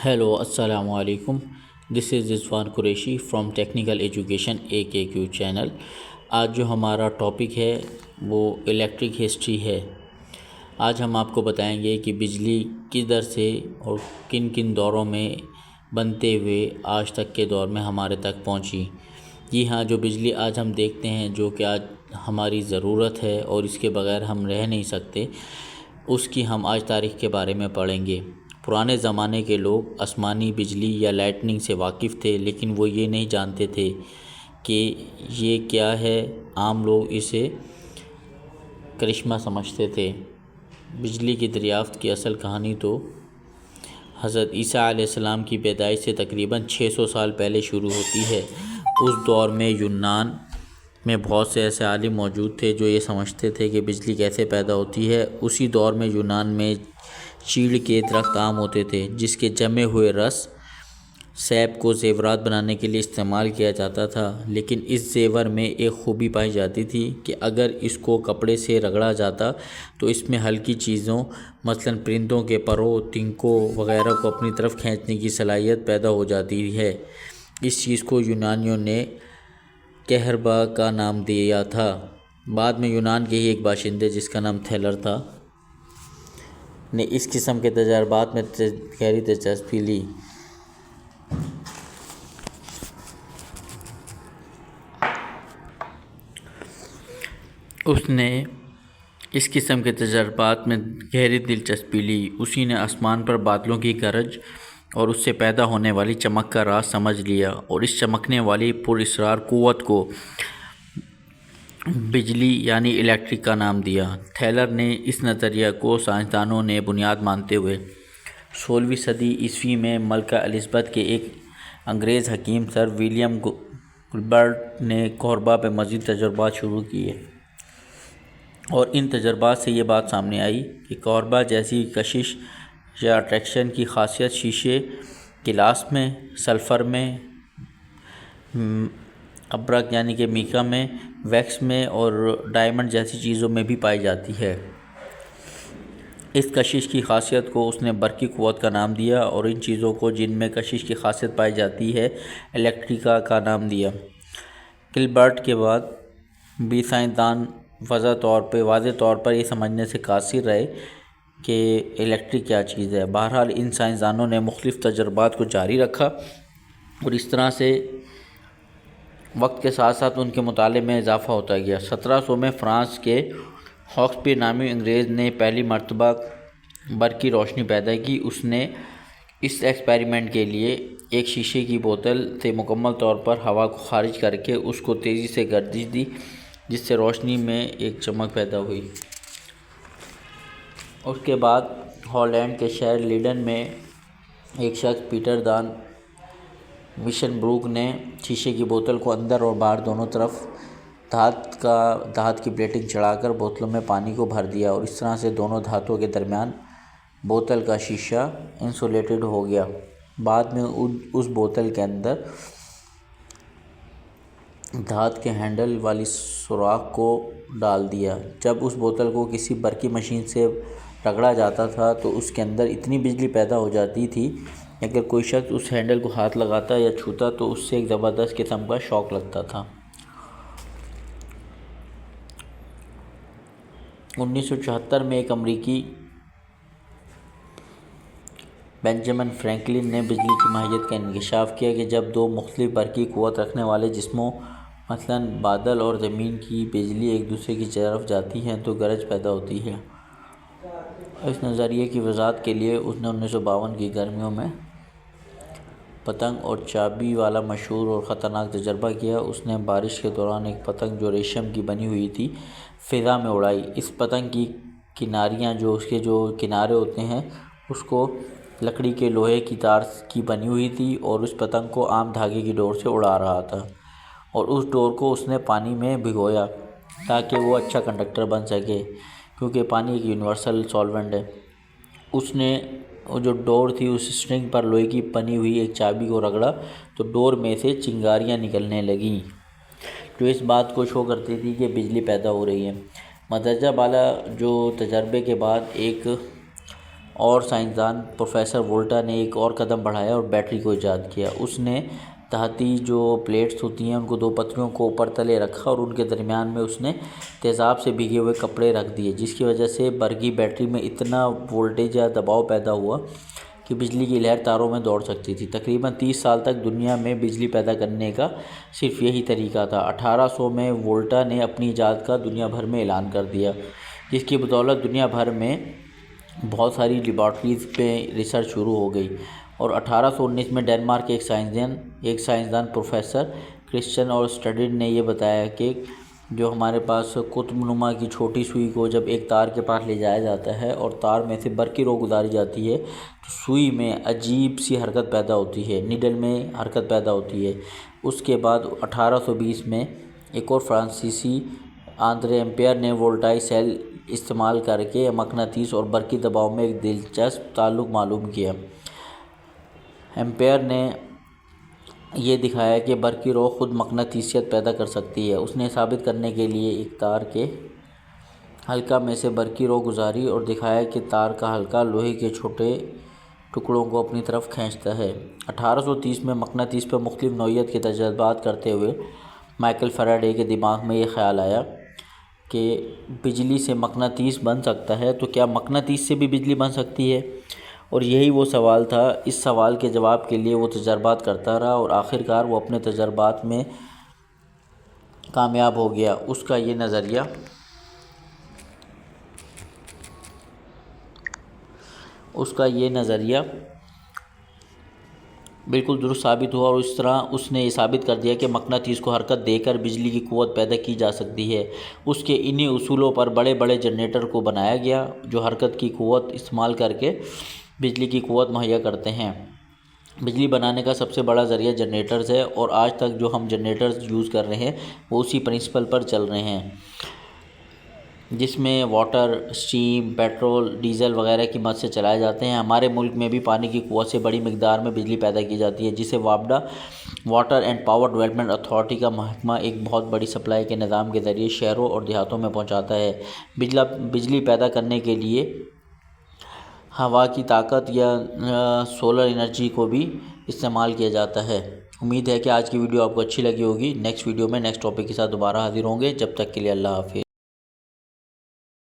Hello, Assalamu alaikum. This is Rizwan Qureshi from technical education AKQ channel. آج جو ہمارا topic ہے وہ الیکٹرک ہسٹری ہے. آج ہم آپ کو بتائیں گے کہ بجلی کدھر سے اور کن کن دوروں میں بنتے ہوئے آج تک کے دور میں ہمارے تک پہنچی. جی ہاں، جو بجلی آج ہم دیکھتے ہیں، جو کہ آج ہماری ضرورت ہے اور اس کے بغیر ہم رہ نہیں سکتے، اس کی ہم آج تاریخ کے بارے میں پڑھیں گے. پرانے زمانے کے لوگ آسمانی بجلی یا لائٹننگ سے واقف تھے، لیکن وہ یہ نہیں جانتے تھے کہ یہ کیا ہے. عام لوگ اسے کرشمہ سمجھتے تھے. بجلی کی دریافت کی اصل کہانی تو حضرت عیسیٰ علیہ السلام کی پیدائش سے تقریباً 600 سال پہلے شروع ہوتی ہے. اس دور میں یونان میں بہت سے ایسے عالم موجود تھے جو یہ سمجھتے تھے کہ بجلی کیسے پیدا ہوتی ہے. اسی دور میں یونان میں چیڑ کے درخت عام ہوتے تھے، جس کے جمے ہوئے رس سیب کو زیورات بنانے کے لیے استعمال کیا جاتا تھا. لیکن اس زیور میں ایک خوبی پائی جاتی تھی کہ اگر اس کو کپڑے سے رگڑا جاتا تو اس میں ہلکی چیزوں مثلاً پرندوں کے پروں، تنکوں وغیرہ کو اپنی طرف کھینچنے کی صلاحیت پیدا ہو جاتی ہے. اس چیز کو یونانیوں نے کہربا کا نام دیا تھا. بعد میں یونان کے ہی ایک باشندے جس کا نام تھیلر تھا نے اس قسم کے تجربات میں گہری دلچسپی لی. اسی نے آسمان پر بادلوں کی گرج اور اس سے پیدا ہونے والی چمک کا راز سمجھ لیا اور اس چمکنے والی پر اسرار قوت کو بجلی یعنی الیکٹرک کا نام دیا. تھیلر نے اس نظریہ کو سائنسدانوں نے بنیاد مانتے ہوئے 16ویں صدی عیسوی میں ملکہ الزبتھ کے ایک انگریز حکیم سر ولیم گلبرٹ نے کہربا پہ مزید تجربات شروع کیے، اور ان تجربات سے یہ بات سامنے آئی کہ کہربا جیسی کشش یا اٹریکشن کی خاصیت شیشے، گلاس میں، سلفر میں، ابرک یعنی کہ میکا میں، ویکس میں اور ڈائمنڈ جیسی چیزوں میں بھی پائی جاتی ہے. اس کشش کی خاصیت کو اس نے برقی قوت کا نام دیا اور ان چیزوں کو جن میں کشش کی خاصیت پائی جاتی ہے الیکٹریکا کا نام دیا. گلبرٹ کے بعد بھی سائنسدان واضح طور پر یہ سمجھنے سے قاصر رہے کہ الیکٹرک کیا چیز ہے. بہرحال ان سائنسدانوں نے مختلف تجربات کو جاری رکھا اور اس طرح سے وقت کے ساتھ ساتھ ان کے مطالعے میں اضافہ ہوتا گیا. 1700 میں فرانس کے ہاکسپی نامی انگریز نے پہلی مرتبہ برقی روشنی پیدا کی. اس نے اس ایکسپیریمنٹ کے لیے ایک شیشے کی بوتل سے مکمل طور پر ہوا کو خارج کر کے اس کو تیزی سے گردش دی، جس سے روشنی میں ایک چمک پیدا ہوئی. اس کے بعد ہالینڈ کے شہر لیڈن میں ایک شخص پیٹر دان مشن بروک نے شیشے کی بوتل کو اندر اور باہر دونوں طرف دھات کی پلیٹنگ چڑھا کر بوتلوں میں پانی کو بھر دیا، اور اس طرح سے دونوں دھاتوں کے درمیان بوتل کا شیشہ انسولیٹڈ ہو گیا. بعد میں اس بوتل کے اندر دھات کے ہینڈل والی سوراخ کو ڈال دیا. جب اس بوتل کو کسی برقی مشین سے رگڑا جاتا تھا تو اس کے اندر اتنی بجلی پیدا ہو جاتی تھی کہ اگر کوئی شخص اس ہینڈل کو ہاتھ لگاتا یا چھوتا تو اس سے ایک زبردست قسم کا شاک لگتا تھا. 1974 میں ایک امریکی بینجامن فرینکلن نے بجلی کی ماہیت کا انکشاف کیا کہ جب دو مختلف برقی قوت رکھنے والے جسموں مثلاً بادل اور زمین کی بجلی ایک دوسرے کی طرف جاتی ہیں تو گرج پیدا ہوتی ہے. اس نظریے کی وضاحت کے لیے اس نے 1952 کی گرمیوں میں پتنگ اور چابی والا مشہور اور خطرناک تجربہ کیا. اس نے بارش کے دوران ایک پتنگ جو ریشم کی بنی ہوئی تھی فضا میں اڑائی. اس پتنگ کی کناریاں اس کے جو کنارے ہوتے ہیں اس کو لکڑی کے لوہے کی تار کی بنی ہوئی تھی، اور اس پتنگ کو عام دھاگے کی ڈور سے اڑا رہا تھا، اور اس ڈور کو اس نے پانی میں بھگویا تاکہ وہ اچھا کنڈکٹر بن سکے، کیونکہ پانی ایک یونیورسل سالوینٹ ہے. اس نے وہ جو ڈور تھی اس اسٹرنگ پر لوہے کی بنی ہوئی ایک چابی کو رگڑا تو ڈور میں سے چنگاریاں نکلنے لگیں، جو اس بات کو شو کرتی تھی کہ بجلی پیدا ہو رہی ہے. مندرجہ بالا جو تجربے کے بعد ایک اور سائنسدان پروفیسر وولٹا نے ایک اور قدم بڑھایا اور بیٹری کو ایجاد کیا۔ اس نے تحتی جو پلیٹس ہوتی ہیں ان کو 2 پتریوں کو اوپر تلے رکھا اور ان کے درمیان میں اس نے تیزاب سے بھیگے ہوئے کپڑے رکھ دیے، جس کی وجہ سے برقی بیٹری میں اتنا وولٹیج یا دباؤ پیدا ہوا کہ بجلی کی لہر تاروں میں دوڑ سکتی تھی۔ تقریباً 30 سال تک دنیا میں بجلی پیدا کرنے کا صرف یہی طریقہ تھا۔ 1800 میں وولٹا نے اپنی ایجاد کا دنیا بھر میں اعلان کر دیا، جس کی بدولت دنیا بھر میں بہت ساری لیبارٹریز پہ ریسرچ شروع ہو گئی، اور 1819 میں ڈنمارک کے ایک سائنسدان پروفیسر کرسچن اور اسٹڈڈ نے یہ بتایا کہ جو ہمارے پاس قطب نما کی چھوٹی سوئی کو جب ایک تار کے پاس لے جایا جاتا ہے اور تار میں سے برقی رو گزاری جاتی ہے تو سوئی میں عجیب سی حرکت پیدا ہوتی ہے، نیڈل میں حرکت پیدا ہوتی ہے۔ اس کے بعد 1820 میں ایک اور فرانسیسی آندرے ایمپیئر نے وولٹائی سیل استعمال کر کے مقناطیس اور برقی دباؤ میں ایک دلچسپ تعلق معلوم کیا۔ ایمپیئر نے یہ دکھایا کہ برقی رو خود مقناطیسیت پیدا کر سکتی ہے۔ اس نے ثابت کرنے کے لیے ایک تار کے حلقہ میں سے برقی رو گزاری اور دکھایا کہ تار کا حلقہ لوہے کے چھوٹے ٹکڑوں کو اپنی طرف کھینچتا ہے۔ 1830 میں مقناطیس پر مختلف نوعیت کے تجربات کرتے ہوئے مائیکل فیراڈے کے دماغ میں یہ خیال آیا کہ بجلی سے مقناطیس بن سکتا ہے، تو کیا مقناطیس سے بھی بجلی بن سکتی ہے؟ اور یہی وہ سوال تھا۔ اس سوال کے جواب کے لیے وہ تجربات کرتا رہا اور آخرکار وہ اپنے تجربات میں کامیاب ہو گیا۔ اس کا یہ نظریہ بالکل درست ثابت ہوا، اور اس طرح اس نے یہ ثابت کر دیا کہ مقناطیس کو حرکت دے کر بجلی کی قوت پیدا کی جا سکتی ہے۔ اس کے انہی اصولوں پر بڑے بڑے جنریٹر کو بنایا گیا جو حرکت کی قوت استعمال کر کے بجلی کی قوت مہیا کرتے ہیں۔ بجلی بنانے کا سب سے بڑا ذریعہ جنریٹرز ہے، اور آج تک جو ہم جنریٹرز یوز کر رہے ہیں وہ اسی پرنسپل پر چل رہے ہیں، جس میں واٹر، اسٹیم، پیٹرول، ڈیزل وغیرہ کی مدد سے چلائے جاتے ہیں۔ ہمارے ملک میں بھی پانی کی قوت سے بڑی مقدار میں بجلی پیدا کی جاتی ہے، جسے وابڈا water and power development authority کا محکمہ ایک بہت بڑی سپلائی کے نظام کے ذریعے شہروں اور دیہاتوں میں پہنچاتا ہے۔ بجلی پیدا کرنے کے لیے ہوا کی طاقت یا سولر انرجی کو بھی استعمال کیا جاتا ہے۔ امید ہے کہ آج کی ویڈیو آپ کو اچھی لگی ہوگی۔ نیکسٹ ویڈیو میں نیکسٹ ٹاپک کے ساتھ دوبارہ حاضر ہوں گے۔ جب تک کے لیے اللہ حافظ۔